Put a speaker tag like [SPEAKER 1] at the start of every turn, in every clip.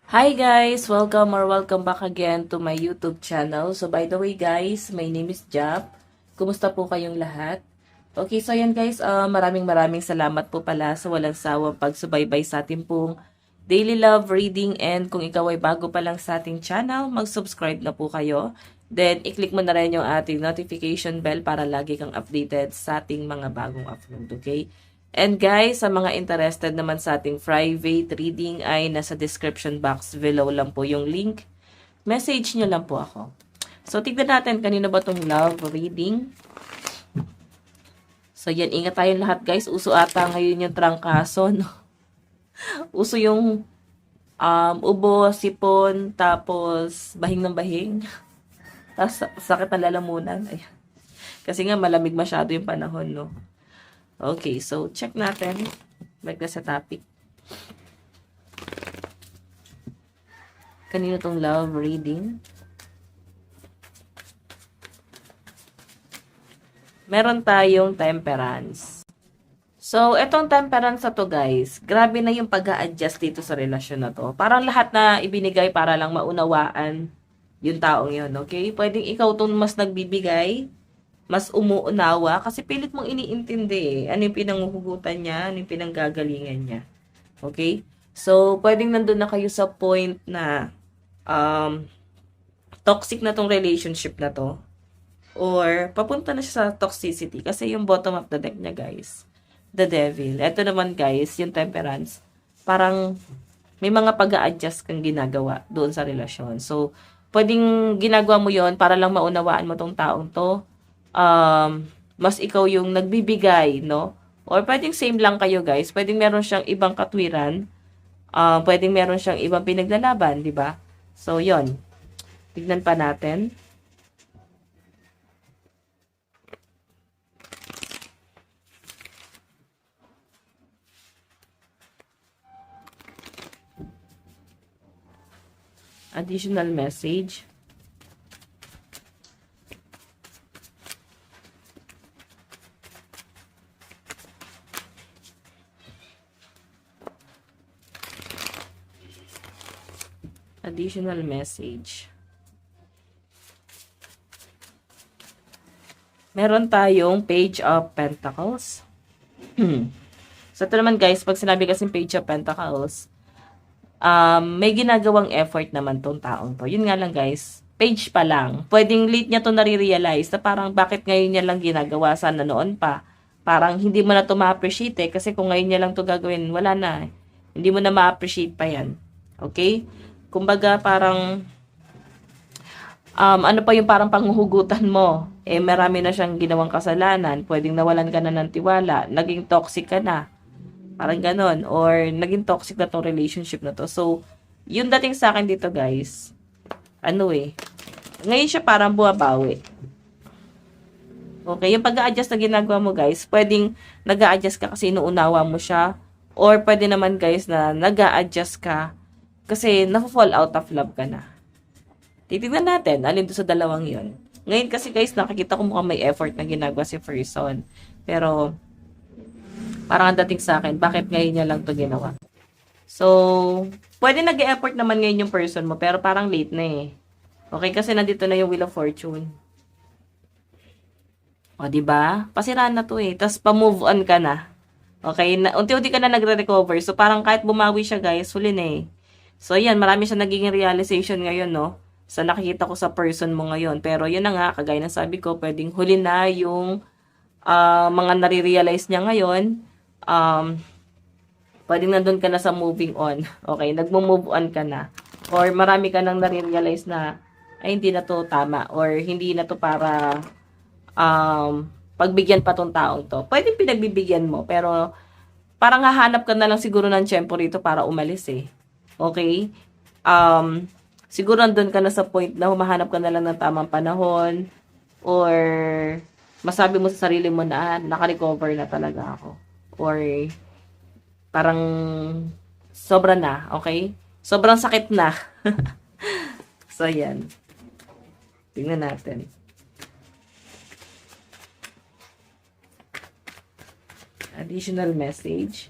[SPEAKER 1] Hi guys! Welcome back again to my YouTube channel. So by the way guys, my name is Jap. Kumusta po kayong lahat? Okay, so yan guys, maraming salamat po pala sa walang sawang pagsubaybay sa ating pong daily love reading, and kung ikaw ay bago pa lang sa ating channel, mag-subscribe na po kayo. Then, i-click mo na rin yung ating notification bell para lagi kang updated sa ating mga bagong upload, okay? And guys, sa mga interested naman sa ating private reading ay nasa description box below lang po yung link. Message nyo lang po ako. So, tignan natin kanino ba itong love reading. So, yan. Ingat tayong lahat guys. Uso ata ngayon yung trangkaso, no? Uso yung ubo, sipon, tapos bahing ng bahing. Tapos sakit ng lalamunan. Ayan. Kasi nga malamig masyado yung panahon, no? Okay, so check natin. Balik na sa topic. Kanino tong love reading? Meron tayong temperance. So, etong temperance na to guys, grabe na yung pag-a-adjust dito sa relasyon na to. Parang lahat na ibinigay para lang maunawaan yung taong yun, okay? Pwedeng ikaw tong mas nagbibigay, mas umuunawa, kasi pilit mong iniintindi ano yung pinanghuhugutan niya, ano yung pinanggagalingan niya. Okay? So, pwedeng nandun na kayo sa point na toxic na tong relationship na to. Or, papunta na siya sa toxicity. Kasi yung bottom of the deck niya, guys, the devil. Ito naman, guys, yung temperance. Parang, may mga pag-a-adjust kang ginagawa doon sa relasyon. So, pwedeng ginagawa mo yon para lang maunawaan mo tong taong to. Mas ikaw yung nagbibigay, no? Or pwedeng same lang kayo, guys. Pwedeng meron siyang ibang katwiran. Pwedeng meron siyang ibang pinaglalaban, di ba? So, yon. Tignan pa natin. Additional message. Additional message. Meron tayong Page of Pentacles. So, ito naman guys, pag sinabi kasing Page of Pentacles, may ginagawang effort naman tong taong to. Yun nga lang guys, page pa lang. Pwedeng late niya to nare-realize na parang bakit ngayon niya lang ginagawa, sana noon pa. Parang hindi mo na to ma-appreciate kasi kung ngayon niya lang to gagawin, wala na. Hindi mo na ma-appreciate pa yan. Okay? Kumbaga parang ano pa yung parang panghuhugutan mo? Marami na siyang ginawang kasalanan. Pwedeng nawalan ka na ng tiwala. Naging toxic ka na. Parang ganon. Or naging toxic na tong relationship na to. So, yung dating sa akin dito guys, ngayon siya parang bumabawi. Okay, yung pag-a-adjust na ginagawa mo guys, pwedeng nag-a-adjust ka kasi inuunawa mo siya. Or pwede naman guys na nag-a-adjust ka kasi na-fall out of love ka na. Titignan natin, alin doon sa dalawang yon. Ngayon kasi guys, nakikita ko mukhang may effort na ginagawa si person. Pero, parang ang dating sa akin, bakit ngayon niya lang to ginawa? So, pwede nag-e-effort naman ngayon yung person mo, pero parang late na eh. Okay, kasi nandito na yung Wheel of Fortune. O, diba? Pasiraan na to eh. Tapos, pa-move on ka na. Okay, unti-unti ka na nagre-recover. So, parang kahit bumawi siya guys, huli na eh. So, ayan, marami siya nagiging realization ngayon, no? So, nakikita ko sa person mo ngayon. Pero, yun na nga, kagaya ng sabi ko, pwedeng huli na yung mga nare-realize niya ngayon. Pwedeng nandun ka na sa moving on. Okay, nagmo-move on ka na. Or, marami ka nang nare-realize na, ay, hindi na to tama. Or, hindi na to para pagbigyan pa tong taong to. Pwedeng pinagbibigyan mo, pero parang hahanap ka na lang siguro ng tiyempo rito para umalis eh. Okay? Siguro nandun ka na sa point na humahanap ka na lang ng tamang panahon or masabi mo sa sarili mo na naka-recover na talaga ako. Or parang sobra na, okay? Sobrang sakit na. So, yan. Tingnan natin. Additional message.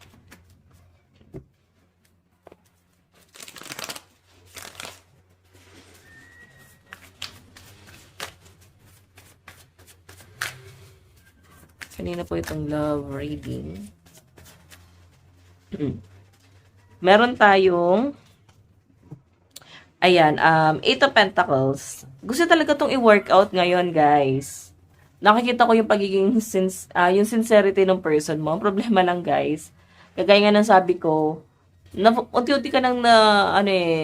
[SPEAKER 1] Kanina po itong love reading. Meron tayong ayan, Eight of Pentacles. Gusto talaga itong i-workout ngayon, guys. Nakikita ko yung pagiging yung sincerity ng person mo. Ang problema lang, guys. Kagaya nga ng sabi ko, unti-unti ka nang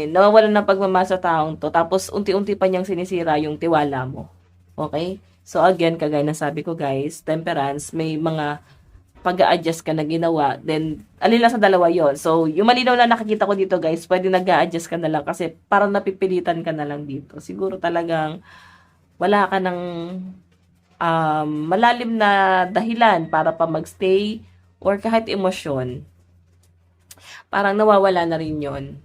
[SPEAKER 1] nawawalan ng pagmamasa taong to. Tapos, unti-unti pa niyang sinisira yung tiwala mo. Okay? So, again, kagaya ng sabi ko, guys, temperance, may mga pag-a-adjust ka na ginawa, then, alin lang sa dalawa yon. So, yung malinaw na nakikita ko dito, guys, pwede nag-a-adjust ka na lang kasi parang napipilitan ka na lang dito. Siguro talagang wala ka ng malalim na dahilan para pa magstay or kahit emosyon. Parang nawawala na rin yon.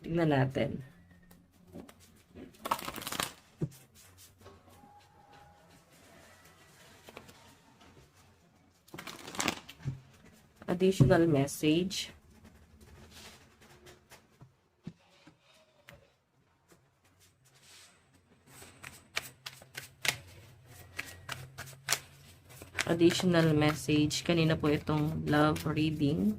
[SPEAKER 1] Tingnan natin. Additional message. Additional message. Kanina po itong love reading.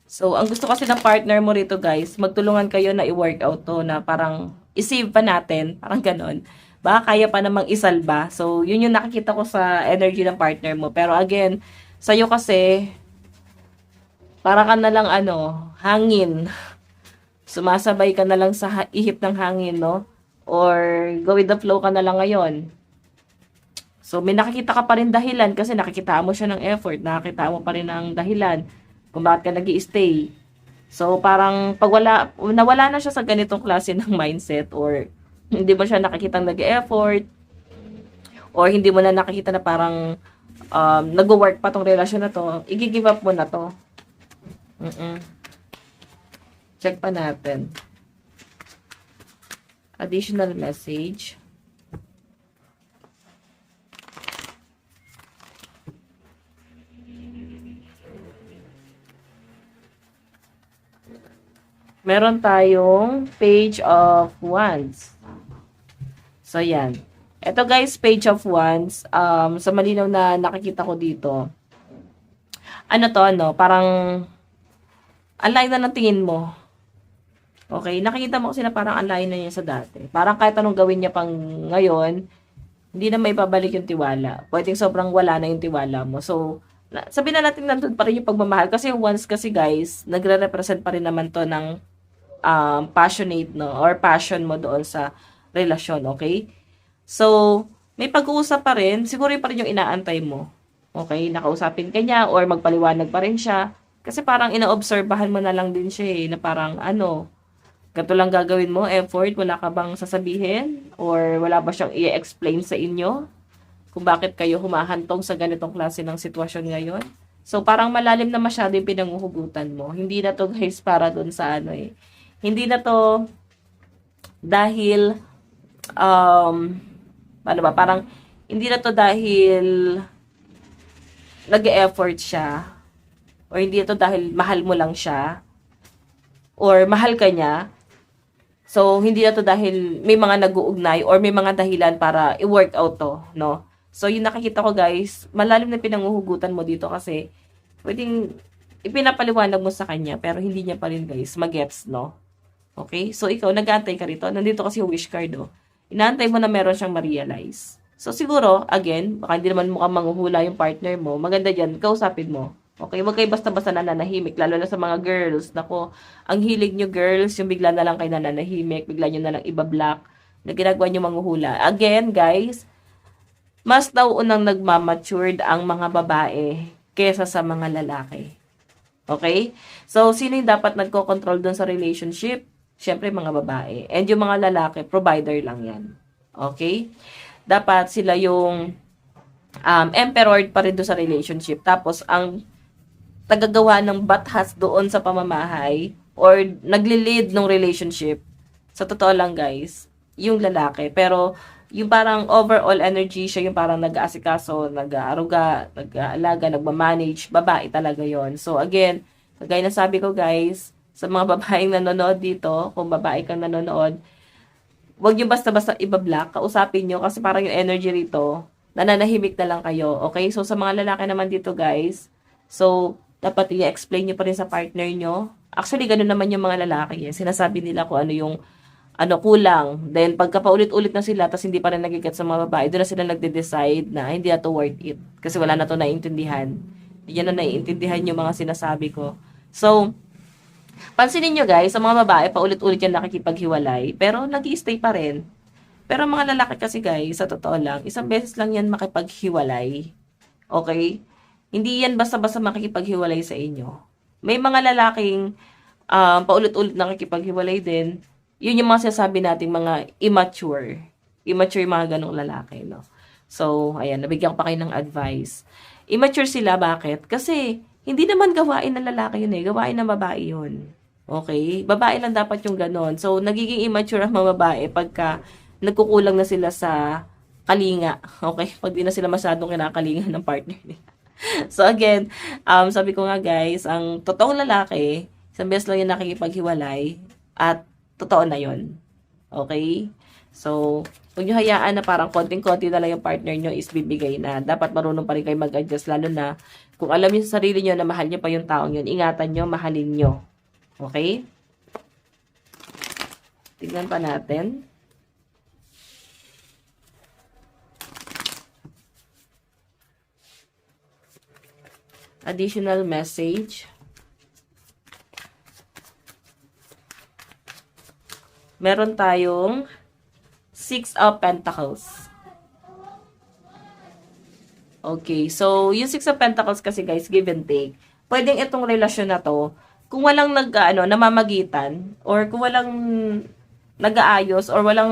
[SPEAKER 1] So, ang gusto kasi ng partner mo rito, guys, magtulungan kayo na i-workout to na parang i-save pa natin. Parang ganon. Baka kaya pa namang isalba. So, yun yung nakikita ko sa energy ng partner mo. Pero again, sa'yo kasi, para ka na lang hangin. Sumasabay ka na lang sa ihip ng hangin, no? Or go with the flow ka na lang ngayon. So, may nakikita ka pa rin dahilan kasi nakikita mo siya ng effort. Nakikita mo pa rin ang dahilan kung bakit ka nag-i-stay. So, parang pag nawala na siya sa ganitong klase ng mindset or hindi mo siya nakikitang nag-effort or hindi mo na nakikita na parang nag-work pa tong relasyon na to, i-give up mo na to. Check pa natin. Additional message. Meron tayong Page of Wands. So, yan. Ito guys, Page of Wands. Sa malinaw na nakikita ko dito. Parang align na ng tingin mo. Okay? Nakikita mo kasi na parang align na niya sa dati. Parang kahit anong gawin niya pang ngayon, hindi na may babalik yung tiwala. Pwedeng sobrang wala na yung tiwala mo. So, sabihin na natin nandun pa rin yung pagmamahal. Kasi yung Wands kasi guys, nagre-represent pa rin naman to ng passionate, no? Or passion mo doon sa relasyon, okay? So, may pag-uusap pa rin, siguro pa rin yung inaantay mo. Okay? Nakausapin ka niya or magpaliwanag pa rin siya. Kasi parang inaobserbahan mo na lang din siya na parang ganito lang gagawin mo, effort, wala ka bang sasabihin? Or wala ba siyang i-explain sa inyo? Kung bakit kayo humahantong sa ganitong klase ng sitwasyon ngayon? So, parang malalim na masyado yung pinanguhugutan mo. Hindi na to guys para dun sa Hindi na to dahil parang hindi na to dahil nag-e-effort siya or hindi na to dahil mahal mo lang siya or mahal ka niya. So, hindi na to dahil may mga nag-uugnay or may mga dahilan para i-work out to, no? So, yung nakikita ko guys, malalim na pinanguhugutan mo dito kasi pwedeng ipinapaliwanag mo sa kanya pero hindi niya pa rin guys magets, no? Okay? So, ikaw, nag-aantay ka rito. Nandito kasi yung wish card, Inaantay mo na meron siyang ma-realize. So, siguro, again, baka hindi naman mukhang manghuhula yung partner mo. Maganda dyan, kausapin mo. Okay? Huwag kayo basta-basta nananahimik. Lalo na sa mga girls. Nako, ang hilig nyo girls, yung bigla na lang kayo nananahimik, bigla nyo na lang iba-block, na ginagawa nyo manghuhula. Again, guys, mas daw unang nagmamatured ang mga babae kesa sa mga lalaki. Okay? So, sino yung dapat nagko-control dun sa relationship? Siyempre, mga babae. And yung mga lalaki, provider lang yan. Okay? Dapat sila yung emperor pa rin doon sa relationship. Tapos, ang tagagawa ng batas doon sa pamamahay or nagli-lead ng relationship, Sa totoo lang guys, yung lalaki. Pero, yung parang overall energy siya, yung parang nag-aasikaso, nag-aaruga, nag-aalaga, nagmamanage, babae talaga yon. So, again, kagaya na sabi ko guys, sa mga babaeng nanonood dito, kung babae kang nanonood, wag yung basta-basta iba-block, kausapin nyo kasi parang yung energy rito, nananahimik na lang kayo. Okay? So, sa mga lalaki naman dito, guys, so, dapat i-explain nyo pa rin sa partner nyo. Actually, ganun naman yung mga lalaki. Eh. Sinasabi nila kung ano yung kulang. Then, pagka paulit-ulit na sila, tapos hindi pa rin nagigat sa mga babae, doon na sila nagde-decide na hindi na to worth it. Kasi wala na to naiintindihan. Hindi na naiintindihan yung mga sinasabi ko. So, pansinin nyo guys, sa mga babae, paulit-ulit yan nakikipaghiwalay, pero nag stay pa rin. Pero mga lalaki kasi guys, sa totoo lang, isang beses lang yan makipaghiwalay. Okay? Hindi yan basta-basta makikipaghiwalay sa inyo. May mga lalaking paulit-ulit nakikipaghiwalay din. Yun yung mga sinasabi nating mga immature. Immature yung mga ganong lalaki, no? So, ayan, nabigyan ko pa kayo ng advice. Immature sila, bakit? Kasi, hindi naman gawain ng lalaki yun eh. Gawain ng babae yun. Okay? Babae lang dapat yung ganon. So, nagiging immature ang mga babae pagka nagkukulang na sila sa kalinga. Okay? Pag di na sila masyadong kinakalinga ng partner nila. So, again, sabi ko nga guys, ang totoong lalaki, isang beses lang yung nakikipaghiwalay at totoo na yun. Okay? So, huwag nyo hayaan na parang konting-konti na lang yung partner nyo is bibigay na. Dapat marunong pa rin kayo mag-adjust, lalo na kung alam nyo sa sarili nyo na mahal nyo pa yung taong yun, ingatan nyo, mahalin nyo. Okay? Tignan pa natin. Additional message. Meron tayong Six of Pentacles. Okay, so yung Six of Pentacles kasi guys, give and take. Pwedeng itong relasyon na to, kung walang namamagitan, or kung walang nag-aayos, or wala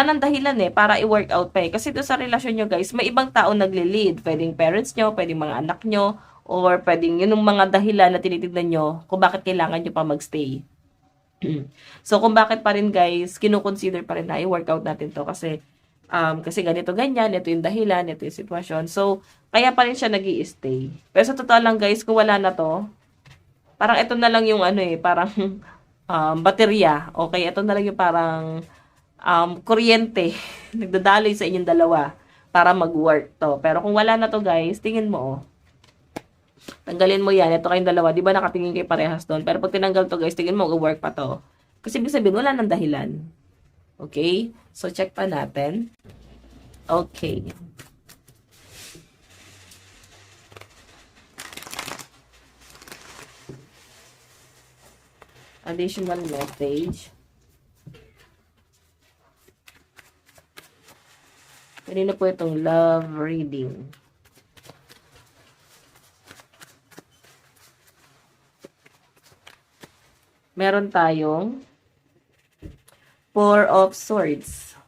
[SPEAKER 1] nang dahilan para i-work out pa eh. Kasi doon sa relasyon nyo guys, may ibang tao nagli-lead. Pwedeng parents nyo, pwedeng mga anak nyo, or pwedeng yun yung mga dahilan na tinitignan nyo kung bakit kailangan nyo pa magstay. So, kung bakit pa rin guys, kinukonsider pa rin na i-workout natin to kasi ganito ganyan, ito yung dahilan, ito yung sitwasyon. So, kaya pa rin siya nag-i-stay. Pero sa totoo lang guys, kung wala na to, parang ito na lang yung parang baterya. Okay, ito na lang yung parang kuryente. Nagdadaloy sa inyong dalawa para mag-work to. Pero kung wala na to guys, tingin mo tanggalin mo yan. Ito kayong dalawa. Di ba nakatingin kayo parehas doon? Pero pag tinanggal to guys, tingin mo, mag-work pa to. Kasi ibig sabihin, wala nang dahilan. Okay? So, check pa natin. Okay. Additional message. Kanina po itong love reading. Meron tayong Four of Swords.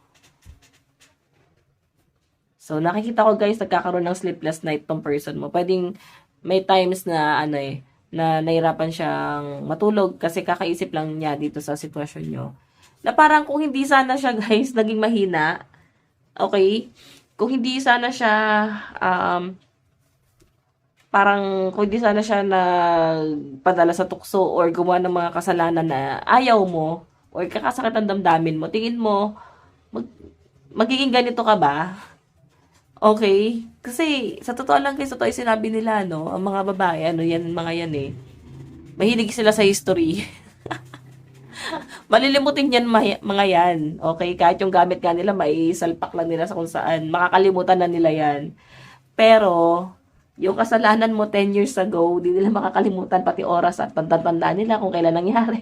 [SPEAKER 1] So, nakikita ko guys, nagkakaroon ng sleepless night tong person mo. Pwedeng may times na na nahirapan siyang matulog kasi kakaisip lang niya dito sa sitwasyon nyo. Na parang kung hindi sana siya guys naging mahina, okay? Kung hindi sana siya parang kung di sana siya nagpadala sa tukso or gumawa ng mga kasalanan na ayaw mo or kakasakit ang damdamin mo, tingin mo, magiging ganito ka ba? Okay? Kasi, sa totoo lang guys, totoo yung sinabi nila, no? Ang mga babae, mga yan eh. Mahilig sila sa history. Malilimutin yan mga yan. Okay? Kahit yung gamit nga nila, maisalpak lang nila sa kung saan. Makakalimutan na nila yan. Pero, yung kasalanan mo 10 years ago, di nila makakalimutan pati oras at tanda-tandaan nila kung kailan nangyari.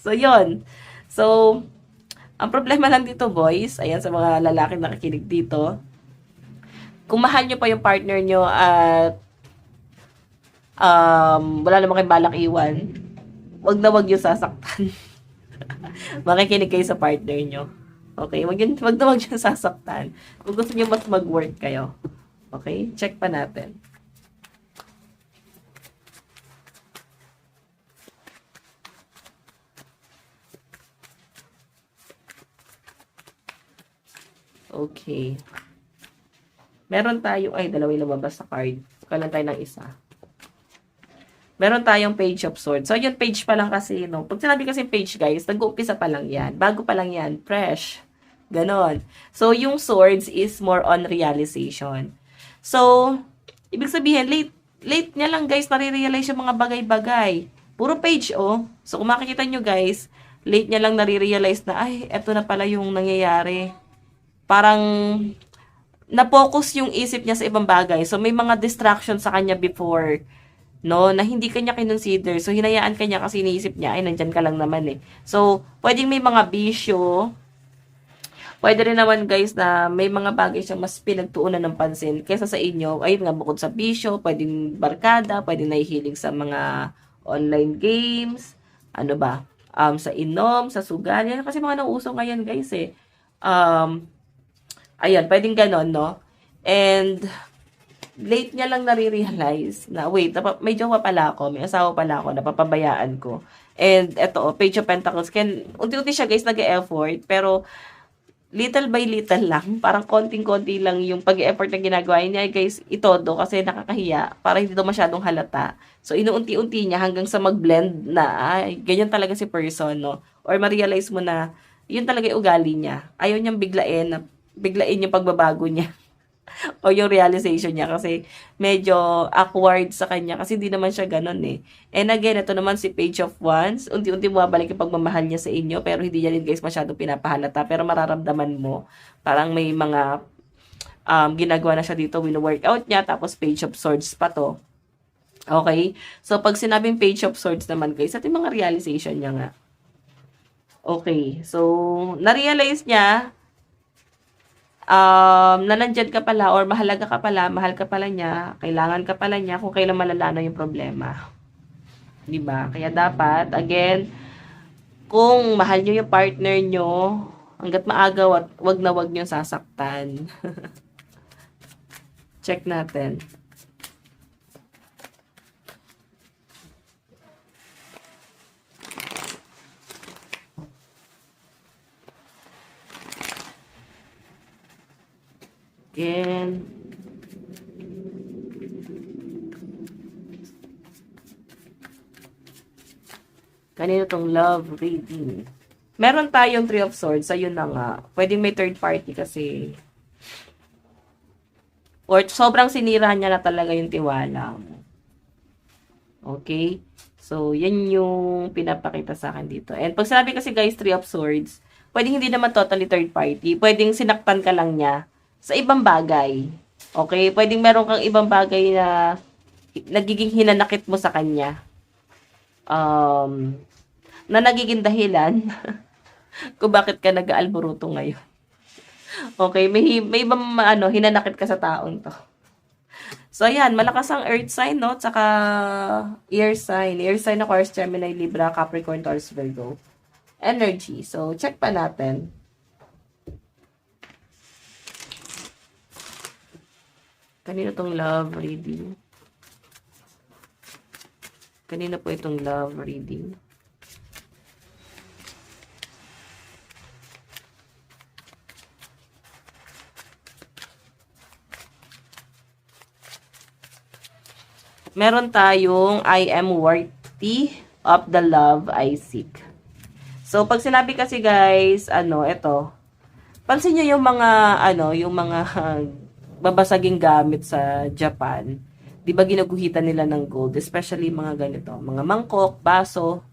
[SPEAKER 1] So, yon. So, ang problema lang dito, boys, ayan sa mga lalaki nakikinig dito, kung mahal nyo pa yung partner nyo at wala naman kayong balak iwan, wag na wag yung sasaktan. Makikinig kayo sa partner nyo. Okay? Wag na wag yung sasaktan. Kung gusto nyo mas mag-work kayo. Okay? Check pa natin. Okay. Meron tayong, ay, dalawa yung lumabas sa card. Kalan tayo ng isa. Meron tayong Page of Swords. So, yung page pa lang kasi, no? Pag sinabi kasi page, guys, nag-uumpisa pa lang yan. Bago pa lang yan. Fresh. Ganon. So, yung Swords is more on realization. So, ibig sabihin, late niya lang, guys, nare-realize yung mga bagay-bagay. Puro page, oh. So, kung makikita nyo, guys, late niya lang nare-realize na, ay, eto na pala yung nangyayari. Parang, na-focus yung isip niya sa ibang bagay. So, may mga distractions sa kanya before, no, na hindi kanya kinonsider. So, hinayaan kanya kasi iniisip niya, ay, nandyan ka lang naman eh. So, pwedeng may mga bisyo. Pwede rin naman, guys, na may mga bagay siyang mas pinagtuunan ng pansin kaysa sa inyo. Ayun nga, bukod sa bisyo, pwedeng barkada, pwedeng nahihilig sa mga online games, ano ba, sa inom, sa sugal. Yan kasi mga nauuso ngayon, guys, eh. Ayan, pwedeng ganon, no? And, late niya lang nare-realize na, wait, may jowa pala ako, may asawa pala ako, napapabayaan ko. And eto, Page of Pentacles, unti-unti siya, guys, nag-e-effort, pero little by little lang, parang konting-konti lang yung pag-e-effort na ginagawa niya, guys, itodo kasi nakakahiya, para hindi daw masyadong halata. So, inuunti-unti niya hanggang sa mag-blend na, ay, ganyan talaga si person, no? Or ma-realize mo na, yun talaga yung ugali niya. Ayaw niyang biglain yung pagbabago niya. O yung realization niya kasi medyo awkward sa kanya kasi hindi naman siya ganun eh. And again, ito naman si Page of Wands. Unti-unti bumabalik yung pagmamahal niya sa inyo pero hindi niya rin guys masyado pinapahalata pero mararamdaman mo parang may mga ginagawa na siya dito, wino-workout niya tapos Page of Swords pa to. Okay? So, pag sinabing Page of Swords naman guys, at yung mga realization niya nga. Okay. So, na-realize niya na nandyan ka pala or mahalaga ka pala, mahal ka pala niya, kailangan ka pala niya kung kailan malala yung problema. 'Di ba? Kaya dapat, again, kung mahal niyo yung partner niyo, hangga't maaga, wag na wag niyo sasaktan. Check natin. Again. Kanino tong love reading? Meron tayong Three of Swords. Ayun na nga. Pwedeng may third party kasi. Or sobrang sinira niya na talaga yung tiwala mo. Okay? So, yan yung pinapakita sa akin dito. And pag sinabi kasi guys, Three of Swords, pwedeng hindi naman totally third party. Pwedeng sinaktan ka lang niya sa ibang bagay. Okay? Pwedeng meron kang ibang bagay na nagiging hinanakit mo sa kanya. Na nagiging dahilan kung bakit ka nag-aalboruto ngayon. Okay? May ibang hinanakit ka sa taong to. So, ayan. Malakas ang earth sign, no? Tsaka air sign. Air sign, Aquarius, Gemini, Libra, Capricorn, Taurus, Virgo. Energy. So, check pa natin. Kanino tong love reading? Kanino po itong love reading? Meron tayong I am worthy of the love I seek. So, pag sinabi kasi guys, ito. Pansin nyo yung mga, yung mga babasaging gamit sa Japan, 'di ba ginuguhitan nila ng gold, especially mga ganito, mga mangkok, baso.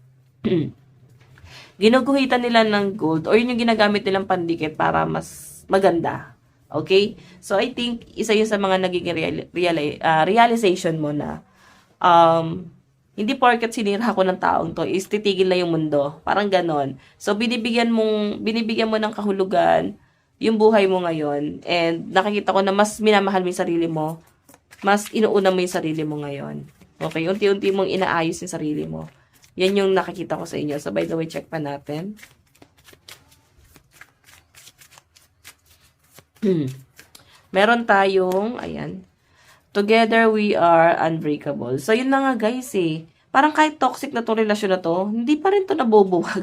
[SPEAKER 1] Ginuguhitan nila ng gold or yun yung ginagamit nilang pandikit para mas maganda. Okay? So I think isa yun sa mga nagiging realization mo na hindi porket sinira ko ng taong to is titigil na yung mundo. Parang ganon. So binibigyan mo ng kahulugan yung buhay mo ngayon. And nakikita ko na mas minamahal mo yung sarili mo. Mas inuuna mo yung sarili mo ngayon. Okay? Unti-unti mong inaayos yung sarili mo. Yan yung nakikita ko sa inyo. So, by the way, check pa natin. Meron tayong, ayan. Together we are unbreakable. So, yun na nga guys eh. Parang kahit toxic na tong relasyon na to, hindi pa rin to nabubuwag.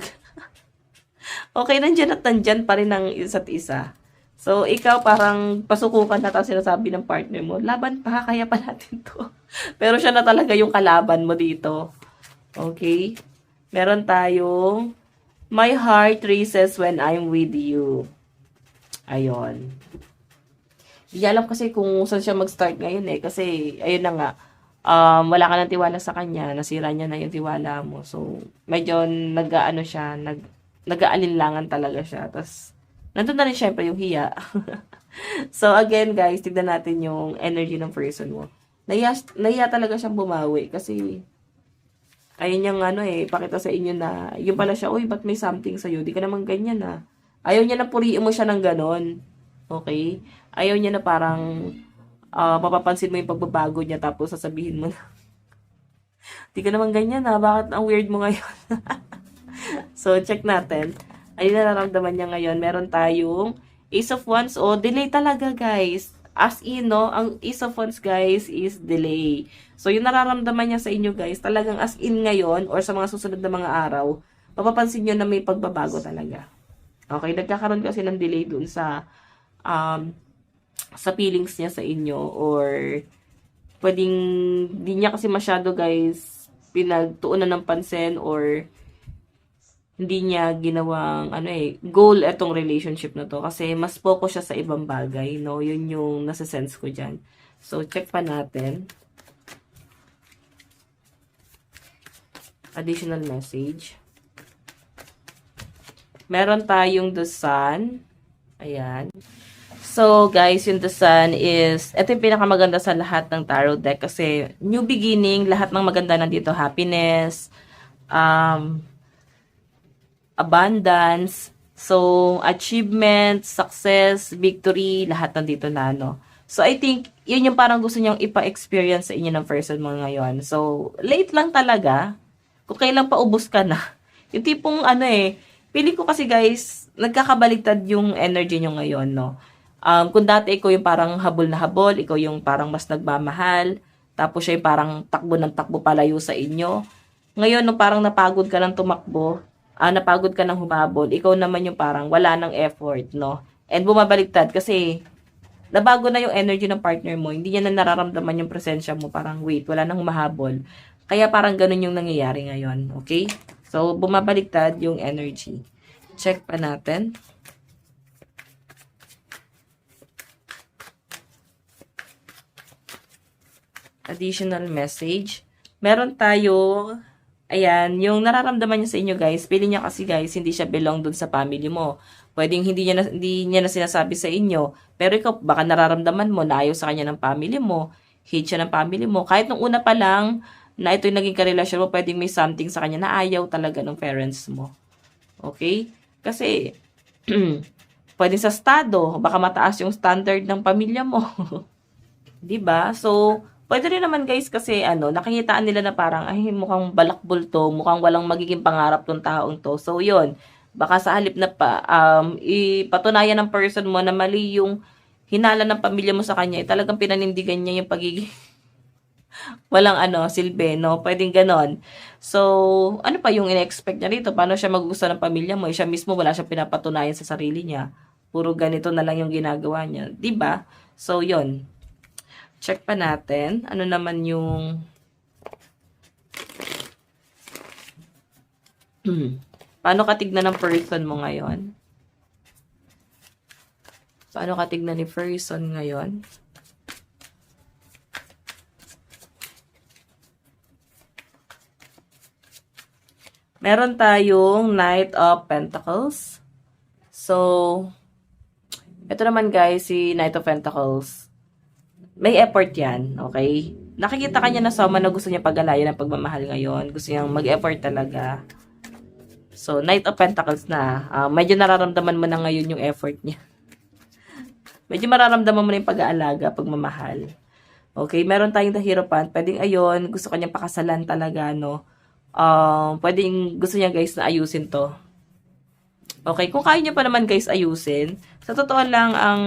[SPEAKER 1] Okay, nandyan at nandyan pa rin ang isa't isa. So, ikaw parang pasukukan na tapos sinasabi ng partner mo, laban pa, kaya pa natin to. Pero siya na talaga yung kalaban mo dito. Okay? Meron tayong, my heart races when I'm with you. Ayon. Hindi alam kasi kung saan siya mag-start ngayon eh. Kasi, ayun na nga, wala ka ng tiwala sa kanya, nasira niya na yung tiwala mo. So, medyo nag-ano siya, nag-aalinlangan talaga siya. Tapos, nandun na rin syempre yung hiya. So, again guys, tignan natin yung energy ng person mo. Nahiya talaga siyang bumawi kasi, ayun yung ano eh, pakita sa inyo na, yun pala siya, uy, ba't may something sa'yo? Di ka naman ganyan ah. Ayaw niya na puriin mo siya ng ganon. Okay? Ayaw niya na parang, mapapansin mo yung pagbabago niya tapos sasabihin mo na, di ka naman ganyan ah, bakit ang weird mo ngayon? So, check natin. Ano nararamdaman niya ngayon? Meron tayong Ace of Wands. O, delay talaga, guys. As in, no? Ang Ace of Wands, guys, is delay. So, yung nararamdaman niya sa inyo, guys, talagang as in ngayon or sa mga susunod na mga araw, mapapansin nyo na may pagbabago talaga. Okay? Nagkakaroon kasi ng delay dun sa feelings niya sa inyo or pwedeng di niya kasi masyado, guys, pinagtuunan ng pansin or hindi niya ginawang goal etong relationship na to kasi mas focus siya sa ibang bagay, no? Yun yung nasa-sense ko diyan. So check pa natin. Additional message. Meron tayong the sun. Ayan. So, guys, yung the sun is, ito yung pinakamaganda sa lahat ng tarot deck kasi new beginning, lahat ng maganda nandito, happiness, abundance, so, achievement, success, victory, lahat nandito na, no? So, I think, yun yung parang gusto niyang ipa-experience sa inyo ng person mo ngayon. So, late lang talaga. Kung kailan pa ubos ka na. Yung tipong, feeling ko kasi, guys, nagkakabaligtad yung energy nyo ngayon, no? Kung dati ikaw yung parang habol na habol, ikaw yung parang mas nagmamahal, tapos siya yung parang takbo ng takbo palayo sa inyo. Ngayon, no, parang napagod ka ng tumakbo, napagod ka ng humabol, ikaw naman yung parang wala ng effort, no? And bumabaliktad kasi nabago na yung energy ng partner mo, hindi niya na nararamdaman yung presensya mo, parang wait, wala nang humahabol. Kaya parang ganun yung nangyayari ngayon, okay? So, bumabaliktad yung energy. Check pa natin. Additional message. Meron tayo, ayan, yung nararamdaman niya sa inyo, guys. Feeling niya kasi, guys, hindi siya belong dun sa family mo. Pwedeng hindi niya na sinasabi sa inyo. Pero ikaw, baka nararamdaman mo na ayaw sa kanya ng family mo. Hate siya ng family mo. Kahit nung una pa lang, na ito yung naging karelasyon mo, pwedeng may something sa kanya na ayaw talaga ng parents mo. Okay? Kasi, pwedeng sa estado, baka mataas yung standard ng pamilya mo. 'Di ba? So, pwede rin naman, guys, kasi nakikitaan nila na parang ay mukhang balakbol to, mukhang walang magiging pangarap tong taong to. So, 'yun. Baka sa halip na ipatunayan ng person mo na mali yung hinala ng pamilya mo sa kanya, talagang pinanindigan niya yung pagiging walang silbi, no? Pwedeng ganon. So, ano pa yung ina-expect niya rito? Paano siya magugusto ng pamilya mo? Siya mismo wala siyang pinapatunayan sa sarili niya. Puro ganito na lang yung ginagawa niya. 'Di ba? So, 'yun. Check pa natin. Ano naman yung paano ka tignan ng person mo ngayon? Paano ka tignan ni person ngayon? Meron tayong Knight of Pentacles. So, ito naman, guys, si Knight of Pentacles. May effort yan, okay? Nakikita kanya na someone na gusto niya pag-alayan ng pagmamahal ngayon. Gusto niyang mag-effort talaga. So, Knight of Pentacles na. Medyo nararamdaman mo na ngayon yung effort niya. Medyo mararamdaman mo na yung pag-aalaga, pagmamahal. Okay, meron tayong The Hierophant. Pwedeng ayon, gusto kanyang pakasalan talaga, no? Pwedeng gusto niya, guys, na ayusin to. Okay, kung kaya niyo pa naman, guys, ayusin, sa totoo lang, ang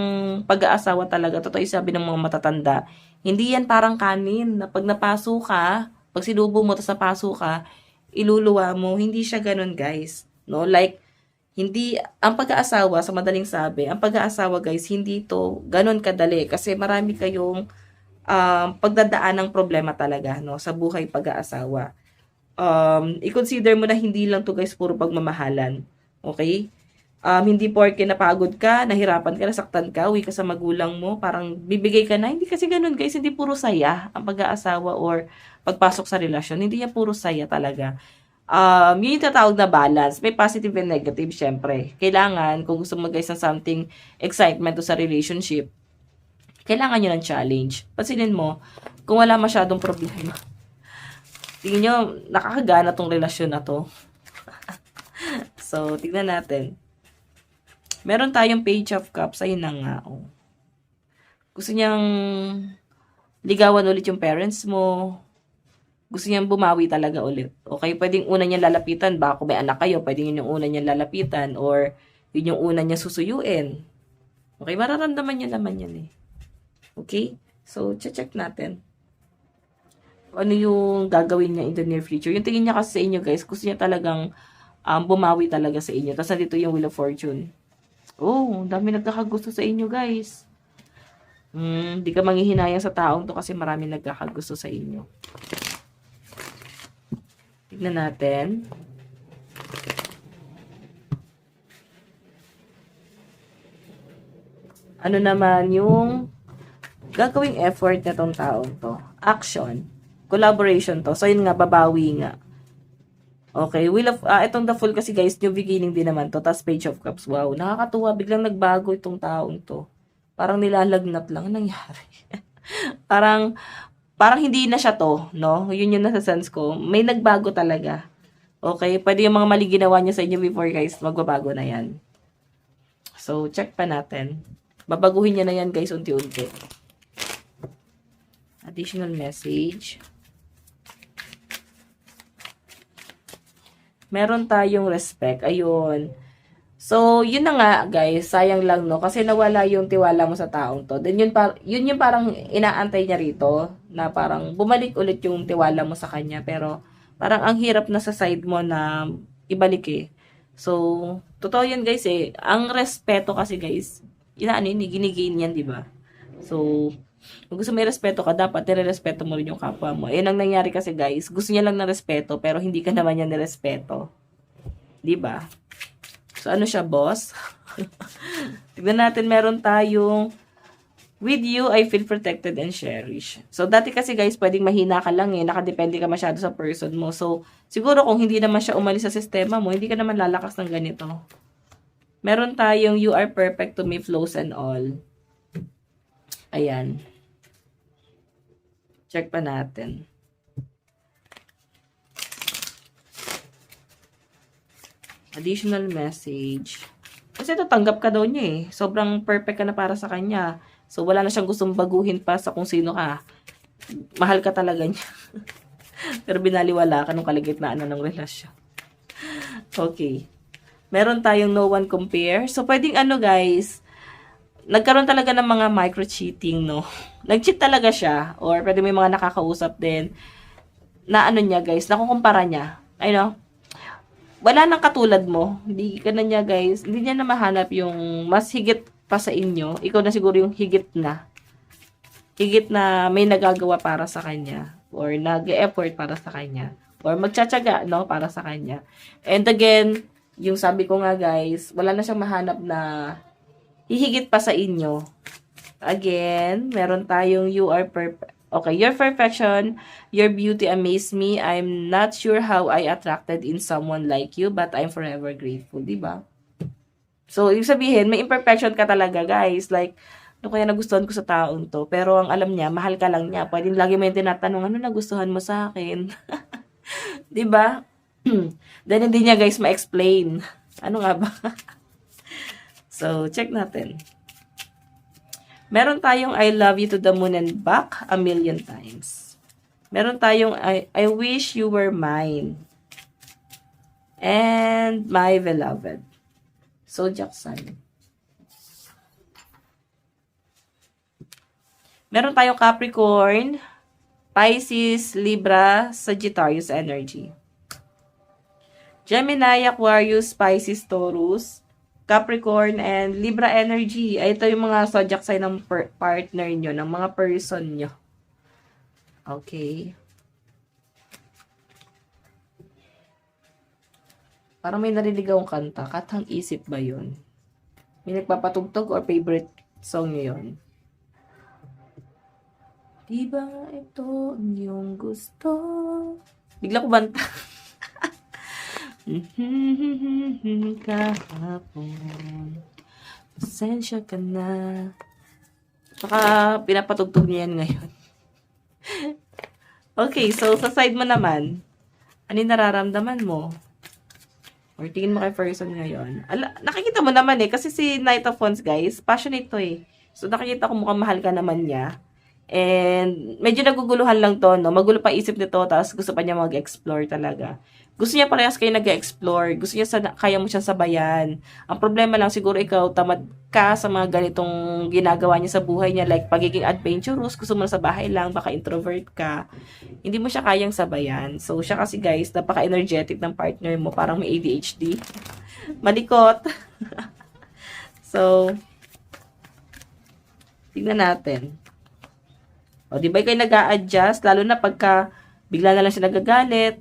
[SPEAKER 1] pag-aasawa talaga, totoo yung sabi ng mga matatanda, hindi yan parang kanin, na pag napaso ka, pag sinubo mo, tapos napaso ka, iluluwa mo, hindi siya ganun, guys. No? Like, Hindi, ang pag-aasawa, sa madaling sabi, ang pag-aasawa guys, hindi to ganun kadali kasi marami kayong pagdadaan ng problema talaga, no, sa buhay pag-aasawa. I-consider mo na hindi lang to guys, puro pagmamahalan. Okay? Hindi porke napagod ka, nahirapan ka, nasaktan ka, uwi ka sa magulang mo, parang bibigay ka na. Hindi kasi ganun guys, hindi puro saya ang pag-aasawa or pagpasok sa relasyon. Hindi yan puro saya talaga. Yun yung tatawag na balance. May positive and negative, syempre. Kailangan, kung gusto mo guys ng something excitement sa relationship, kailangan nyo ng challenge. Pansinin mo, kung wala masyadong problema, tingin nyo, nakakagana tong relasyon na to. So, tignan natin. Meron tayong page of cups. Ayun na nga. Oh. Gusto niyang ligawan ulit yung parents mo. Gusto niyang bumawi talaga ulit. Okay, pwedeng una niyang lalapitan. Baka kung may anak kayo, pwedeng yun yung una niyang lalapitan. Or yun yung una niyang susuyuin. Okay, mararamdaman niya naman yan eh. Okay? So, check natin. Ano yung gagawin niya in the near future. Yung tingin niya kasi sa inyo guys, gusto niya talagang bumawi talaga sa inyo. Tapos nandito yung Wheel of Fortune. Oh, dami nagkakagusto sa inyo guys. Di ka manghihinayang sa taong to kasi marami nagkakagusto sa inyo. Tignan natin. Ano naman yung gagawing effort na tong taong to? Action. Collaboration to. So, yun nga, babawi nga. Okay, itong The Fool kasi guys, new beginning din naman to. Tapos Page of Cups. Wow, nakakatuwa. Biglang nagbago itong taong to. Parang nilalagnat lang. Anong nangyari? parang hindi na siya to, no? Yun yung nasa sense ko. May nagbago talaga. Okay, pwede yung mga mali ginawa niya sa inyo before guys, magbabago na yan. So, check pa natin. Babaguhin niya na yan guys, unti-unti. Additional message. Meron tayong respect. Ayun. So, yun na nga, guys. Sayang lang, no? Kasi nawala yung tiwala mo sa taong to. Then, yun yung parang inaantay niya rito. Na parang bumalik ulit yung tiwala mo sa kanya. Pero, parang ang hirap na sa side mo na ibalik eh. So, totoo yun, guys eh. Ang respeto kasi, guys, inaano yun, ginigain yan, di ba? So, kung gusto may respeto ka, dapat nire-respeto mo rin yung kapwa mo. Ang nangyari kasi guys, gusto niya lang ng respeto, pero hindi ka naman niya nirespeto. Diba? So, ano siya, boss? Tignan natin, meron tayong, with you, I feel protected and cherished. So, dati kasi guys, pwedeng mahina ka lang eh, nakadepende ka masyado sa person mo. So, siguro kung hindi naman siya umalis sa sistema mo, hindi ka naman lalakas ng ganito. Meron tayong, you are perfect to me, flows and all. Ayan. Check pa natin. Additional message. Kasi ito, tanggap ka daw niya eh. Sobrang perfect ka na para sa kanya. So, wala na siyang gustong baguhin pa sa kung sino ka. Mahal ka talaga niya. Pero binaliwala ka nung kaligitnaan na ng relasyon. Okay. Meron tayong no one compare. So, pwedeng ano guys, nagkaroon talaga ng mga micro-cheating, no? Nag-cheat talaga siya. Or pwede may mga nakakausap din. Na ano niya, guys, nakukumpara niya. I know. Wala nang katulad mo. Hindi ka na niya, guys. Hindi niya na mahanap yung mas higit pa sa inyo. Ikaw na siguro yung higit na. Higit na may nagagawa para sa kanya. Or nag-effort para sa kanya. Or magtsatsaga, no? Para sa kanya. And again, yung sabi ko nga, guys, wala na siyang mahanap na hihigit pa sa inyo. Again, meron tayong you are perfect. Okay, your perfection, your beauty amaze me. I'm not sure how I attracted in someone like you, but I'm forever grateful, di ba? So, ibig sabihin, may imperfection ka talaga, guys. Like, ano kaya nagustuhan ko sa taong to? Pero ang alam niya, mahal ka lang niya. Pwedeng lagi mo yung tinatanong, ano nagustuhan mo sa akin? Di ba? Then, hindi niya, guys, ma-explain. Ano nga ba? So, check natin. Meron tayong I love you to the moon and back a million times. Meron tayong I wish you were mine. And my beloved. Zodiac sign. Meron tayong Capricorn, Pisces, Libra, Sagittarius energy. Gemini, Aquarius, Pisces, Taurus, Capricorn, and Libra energy. Ay, ito yung mga zodiac sign ng partner nyo, ng mga person nyo. Okay. Parang may narinig akong kanta. Katang Isip ba yun? May nagpapatugtog or favorite song nyo yun? Di ba ito ang iyong gusto? Bigla ko banta. Kahapon, pasensya ka na. Saka pinapatugtog niya yan ngayon. Okay, so sa side mo naman, ano yung nararamdaman mo? Or tingin mo kay person ngayon? Nakikita mo naman kasi si Knight of Wands, guys, passionate to So nakikita ko mukhang mahal ka naman niya. And medyo naguguluhan lang to, no? Magulo pa isip nito, tapos gusto pa niya mag-explore talaga. Gusto niya parehas kayo nag-explore. Gusto niya kaya mo siyang sabayan. Ang problema lang, siguro ikaw, tamad ka sa mga ganitong ginagawa niya sa buhay niya. Like, pagiging adventurous, gusto mo na sa bahay lang, baka introvert ka. Hindi mo siya kayang sabayan. So, siya kasi guys, napaka-energetic ng partner mo. Parang may ADHD. Malikot. So, tignan natin. O, di ba kayo nag-a-adjust? Lalo na pagka bigla na lang siya nagagalit,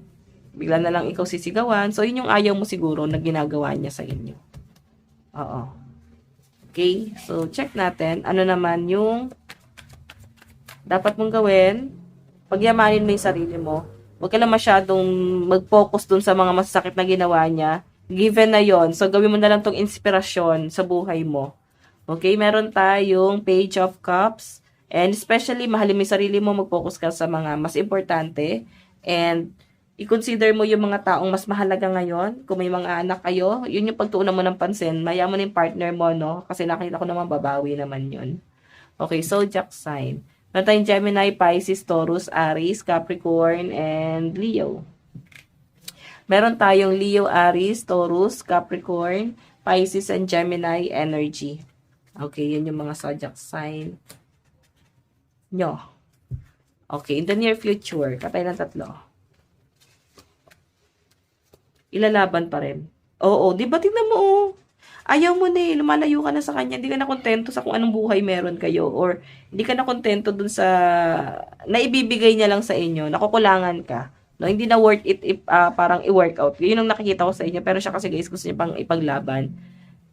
[SPEAKER 1] bigla na lang ikaw sisigawan. So, yun yung ayaw mo siguro na ginagawa niya sa inyo. Oo. Okay? So, check natin. Ano naman yung dapat mong gawin? Pagyamanin mo yung sarili mo. Huwag ka lang masyadong mag-focus dun sa mga masasakit na ginawa niya. Given na yon. So, gawin mo na lang tong inspirasyon sa buhay mo. Okay? Meron tayong Page of Cups. And especially, mahalin mo yung sarili mo, mag-focus ka sa mga mas importante. And, i-consider mo yung mga taong mas mahalaga ngayon. Kung may mga anak kayo, yun yung pagtuunan mo ng pansin. Maya mo na yung partner mo, no? Kasi nakita ko naman, babawi naman yun. Okay, zodiac sign. Meron tayong Gemini, Pisces, Taurus, Aries, Capricorn, and Leo. Meron tayong Leo, Aries, Taurus, Capricorn, Pisces, and Gemini energy. Okay, yun yung mga zodiac sign nyo. Okay, in the near future, katay ng 3. Ilalaban pa rin. Oo, di ba tingnan mo Ayaw mo na lumalayo ka na sa kanya, hindi ka na kontento sa kung anong buhay meron kayo or hindi ka na kontento dun sa naibibigay niya lang sa inyo, nakukulangan ka. No, hindi na worth it if parang i-workout. Yun ang nakikita ko sa inyo, pero siya kasi guys gusto niya pang ipaglaban.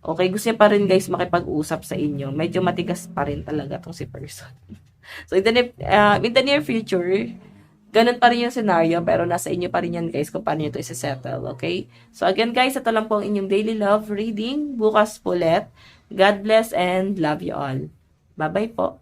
[SPEAKER 1] Okay, gusto niya pa rin guys makipag-usap sa inyo. Medyo matigas pa rin talaga tong si person. So, in the near future, ganun pa rin yung scenario, pero nasa inyo pa rin yan, guys, kung paano nyo ito isa-settle, okay? So, again, guys, ito lang po ang inyong daily love reading. Bukas ulit. God bless and love you all. Bye-bye po.